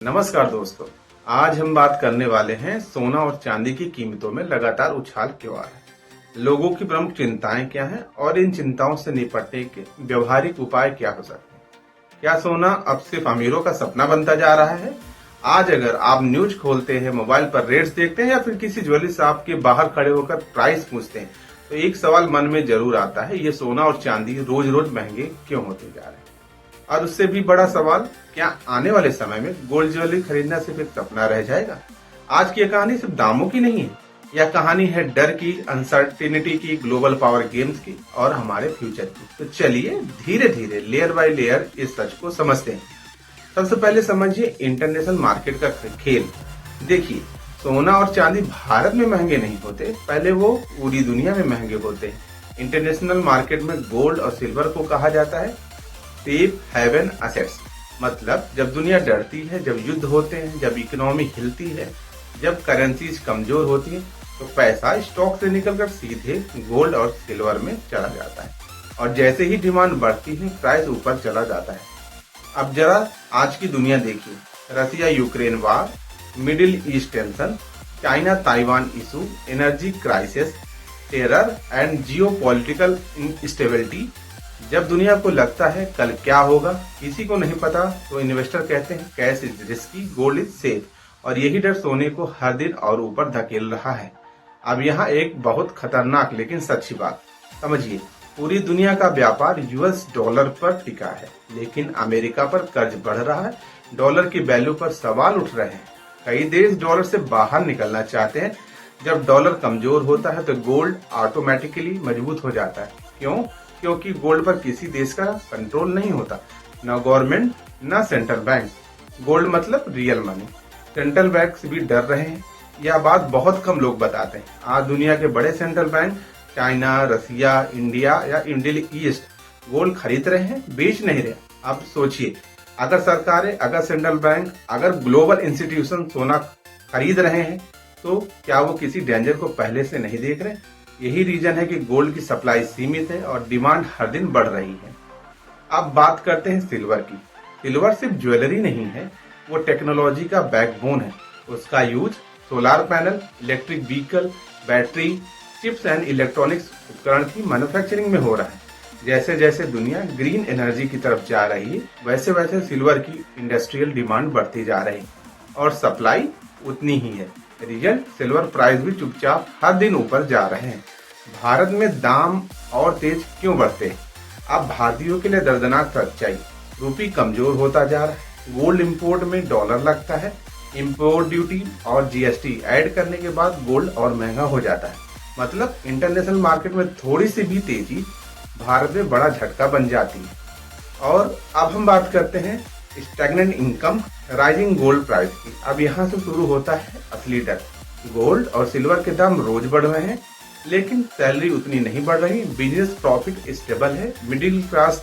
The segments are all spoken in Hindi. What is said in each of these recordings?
नमस्कार दोस्तों। आज हम बात करने वाले हैं सोना और चांदी की कीमतों में लगातार उछाल क्यों आ रहा है, लोगों की प्रमुख चिंताएं क्या हैं और इन चिंताओं से निपटने के व्यवहारिक उपाय क्या हो सकते हैं। क्या सोना अब सिर्फ अमीरों का सपना बनता जा रहा है? आज अगर आप न्यूज खोलते हैं, मोबाइल पर रेट्स देखते हैं या फिर किसी ज्वेलरी शॉप के बाहर खड़े होकर प्राइस पूछते हैं, तो एक सवाल मन में जरूर आता है, ये सोना और चांदी रोज रोज महंगे क्यों होते जा रहे हैं। और उससे भी बड़ा सवाल, क्या आने वाले समय में गोल्ड ज्वेलरी खरीदना सिर्फ एक सपना रह जाएगा? आज की कहानी सिर्फ दामों की नहीं है, यह कहानी है डर की, अनसर्टेनिटी की, ग्लोबल पावर गेम्स की और हमारे फ्यूचर की। तो चलिए धीरे धीरे लेयर बाय लेयर इस सच को समझते हैं। सबसे पहले समझिए इंटरनेशनल मार्केट का खेल। देखिए, सोना और चांदी भारत में महंगे नहीं होते, पहले वो पूरी दुनिया में महंगे होते हैं। इंटरनेशनल मार्केट में गोल्ड और सिल्वर को कहा जाता है सेफ हेवन असेट्स। मतलब जब दुनिया डरती है, जब युद्ध होते हैं, जब इकोनॉमी हिलती है, जब करेंसीज कमजोर होती है, तो पैसा स्टॉक से निकलकर सीधे गोल्ड और सिल्वर में चला जाता है और जैसे ही डिमांड बढ़ती है प्राइस ऊपर चला जाता है। अब जरा आज की दुनिया देखिए, Russia Ukraine war, Middle East tension, China Taiwan issue, energy crisis, terror and geopolitical instability. जब दुनिया को लगता है कल क्या होगा किसी को नहीं पता, तो इन्वेस्टर कहते हैं cash is risky, gold is safe, और यही डर सोने को हर दिन और ऊपर धकेल रहा है। अब यहाँ एक बहुत खतरनाक लेकिन सच्ची बात समझिए, पूरी दुनिया का व्यापार यूएस डॉलर पर टिका है, लेकिन अमेरिका पर कर्ज बढ़ रहा है, डॉलर की वैल्यू पर सवाल उठ रहे हैं। कई देश डॉलर से बाहर निकलना चाहते हैं। जब डॉलर कमजोर होता है तो गोल्ड ऑटोमेटिकली मजबूत हो जाता है। क्यों? क्योंकि गोल्ड पर किसी देश का कंट्रोल नहीं होता, न गवर्नमेंट न सेंट्रल बैंक। गोल्ड मतलब रियल मनी। सेंट्रल बैंक भी डर रहे हैं, यह बात बहुत कम लोग बताते हैं। आज दुनिया के बड़े सेंट्रल बैंक चाइना, रसिया, इंडिया या मिडिल ईस्ट गोल्ड खरीद रहे हैं, बेच नहीं रहे। अब सोचिए, अगर सरकारें, अगर सेंट्रल बैंक, अगर ग्लोबल इंस्टीट्यूशन सोना खरीद रहे हैं, तो क्या वो किसी डेंजर को पहले से नहीं देख रहे? यही रीजन है कि गोल्ड की सप्लाई सीमित है और डिमांड हर दिन बढ़ रही है। अब बात करते हैं सिल्वर की। सिल्वर सिर्फ ज्वेलरी नहीं है, वो टेक्नोलॉजी का बैकबोन है। उसका use solar panel, electric vehicle, battery, chips and electronics उपकरण की मैन्युफैक्चरिंग में हो रहा है। जैसे जैसे दुनिया ग्रीन एनर्जी की तरफ जा रही है, वैसे वैसे सिल्वर की इंडस्ट्रियल डिमांड बढ़ती जा रही है और सप्लाई उतनी ही है। रिजल्ट, सिल्वर प्राइस भी चुपचाप हर दिन ऊपर जा रहे हैं। भारत में दाम और तेज क्यों बढ़ते हैं? अब भारतीयों के लिए दर्दनाक सच्चाई, रूपी कमजोर होता जा रहा है, गोल्ड इंपोर्ट में डॉलर लगता है, इंपोर्ट ड्यूटी और जीएसटी ऐड करने के बाद गोल्ड और महंगा हो जाता है। मतलब इंटरनेशनल मार्केट में थोड़ी सी भी तेजी भारत में बड़ा झटका बन जाती है। और अब हम बात करते हैं stagnant income, rising gold price की। अब यहाँ से शुरू होता है असली डर। गोल्ड और सिल्वर के दाम रोज बढ़ रहे हैं, लेकिन सैलरी उतनी नहीं बढ़ रही, बिजनेस प्रॉफिट स्टेबल है, मिडिल क्लास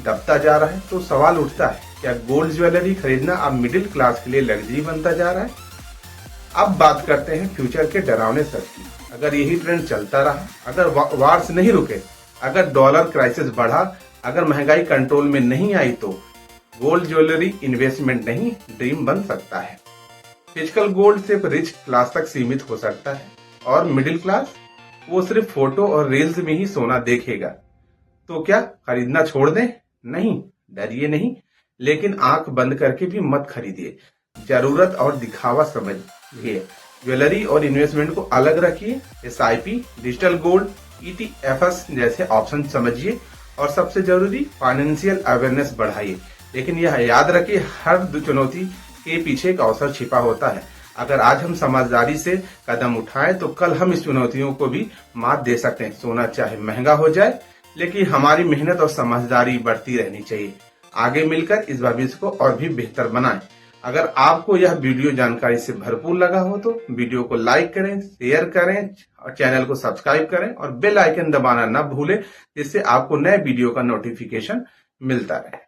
दबता जा रहा है। तो सवाल उठता है, क्या गोल्ड ज्वेलरी खरीदना अब मिडिल क्लास के लिए लग्जरी बनता जा रहा है? अब बात करते हैं फ्यूचर के डरावने सच की। अगर यही ट्रेंड चलता रहा, अगर वार्स नहीं रुके, अगर डॉलर क्राइसिस बढ़ा, अगर महंगाई कंट्रोल में नहीं आई, तो गोल्ड ज्वेलरी इन्वेस्टमेंट नहीं, ड्रीम बन सकता है। फिजिकल गोल्ड सिर्फ रिच क्लास तक सीमित हो सकता है और मिडिल क्लास, वो सिर्फ फोटो और रील्स में ही सोना देखेगा। तो क्या खरीदना छोड़ दें? नहीं, डरिए नहीं, लेकिन आंख बंद करके भी मत खरीदिए। जरूरत और दिखावा समझिए। ज्वेलरी और इन्वेस्टमेंट को अलग रखिए। एसआईपी, डिजिटल गोल्ड, ईटीएफएस जैसे ऑप्शन समझिए और सबसे जरूरी फाइनेंशियल अवेयरनेस बढ़ाइए। लेकिन यह याद रखिए, हर चुनौती के पीछे एक अवसर छिपा होता है। अगर आज हम समझदारी से कदम उठाएं, तो कल हम इस चुनौतियों को भी मात दे सकते हैं। सोना चाहे महंगा हो जाए, लेकिन हमारी मेहनत और समझदारी बढ़ती रहनी चाहिए। आगे मिलकर इस भविष्य को और भी बेहतर बनाएं। अगर आपको यह वीडियो जानकारी से भरपूर लगा हो, तो वीडियो को लाइक करें, शेयर करें और चैनल को सब्सक्राइब करें और बेल आइकन दबाना न भूलें, जिससे आपको नए वीडियो का नोटिफिकेशन मिलता रहे।